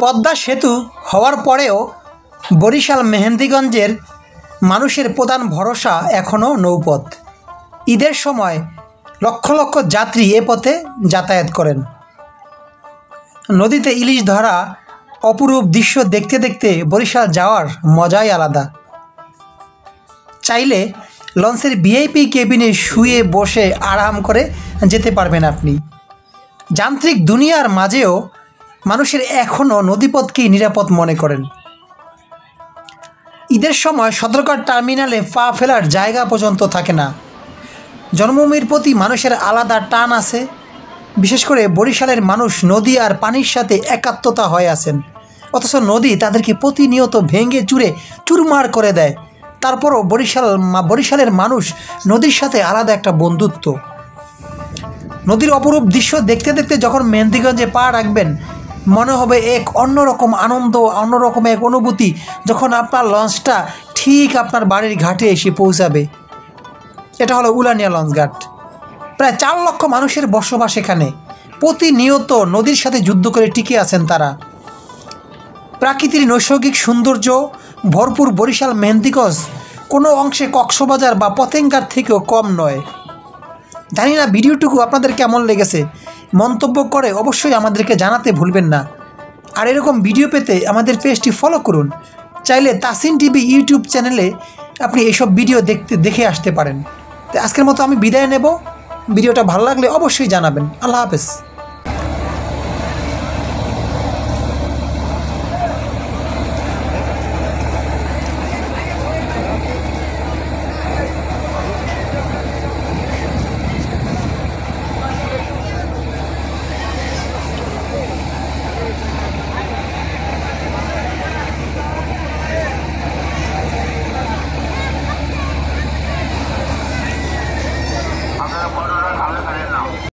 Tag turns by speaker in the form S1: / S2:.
S1: পদ্মা সেতু হওয়ার পরেও বরিশাল মেহেন্দিগঞ্জের মানুষের প্রধান ভরসা এখনও নৌপথ। ঈদের সময় লক্ষ লক্ষ যাত্রী এ পথে যাতায়াত করেন। নদীতে ইলিশ ধরা অপরূপ দৃশ্য দেখতে দেখতে বরিশাল যাওয়ার মজাই আলাদা। চাইলে লঞ্চের ভিআইপি কেবিনে শুয়ে বসে আরাম করে যেতে পারবেন আপনি। যান্ত্রিক দুনিয়ার মাঝেও মানুষের এখনও নদীপথকেই নিরাপদ মনে করেন। ঈদের সময় সদরঘাট টার্মিনালে পা ফেলার জায়গা পর্যন্ত থাকে না। জন্মভূমির প্রতি মানুষের আলাদা টান আছে। বিশেষ করে বরিশালের মানুষ নদী আর পানির সাথে একাত্মতা হয়ে আছেন, অথচ নদী তাদেরকে প্রতিনিয়ত ভেঙে চুরে চুরমার করে দেয়। তারপরও বরিশালের মানুষ নদীর সাথে আলাদা একটা বন্ধুত্ব। নদীর অপরূপ দৃশ্য দেখতে দেখতে যখন মেহেন্দিগঞ্জে পা রাখবেন, মনে হবে এক অন্যরকম আনন্দ, অন্যরকম এক অনুভূতি যখন আপনার লঞ্চটা ঠিক আপনার বাড়ির ঘাটে এসে পৌঁছাবে। এটা হলো উলানিয়া লঞ্চ ঘাট। প্রায় 4 লক্ষ মানুষের বসবাস এখানে। প্রতিনিয়ত নদীর সাথে যুদ্ধ করে টিকে আছেন তারা। প্রাকৃতিক নৈসর্গিক সৌন্দর্য ভরপুর বরিশাল মেহেন্দিগঞ্জ কোনো অংশে কক্সবাজার বা পতেঙ্গার থেকেও কম নয়। জানি না ভিডিওটুকু আপনাদের কেমন লেগেছে, মন্তব্য করে অবশ্যই আমাদেরকে জানাতে ভুলবেন না। আর এরকম ভিডিও পেতে আমাদের পেজটি ফলো করুন। চাইলে তাসিন টিভি ইউটিউব চ্যানেলে আপনি এইসব ভিডিও দেখে আসতে পারেন। তো আজকের মতো আমি বিদায় নেব। ভিডিওটা ভালো লাগলে অবশ্যই জানাবেন। আল্লাহ হাফেজ।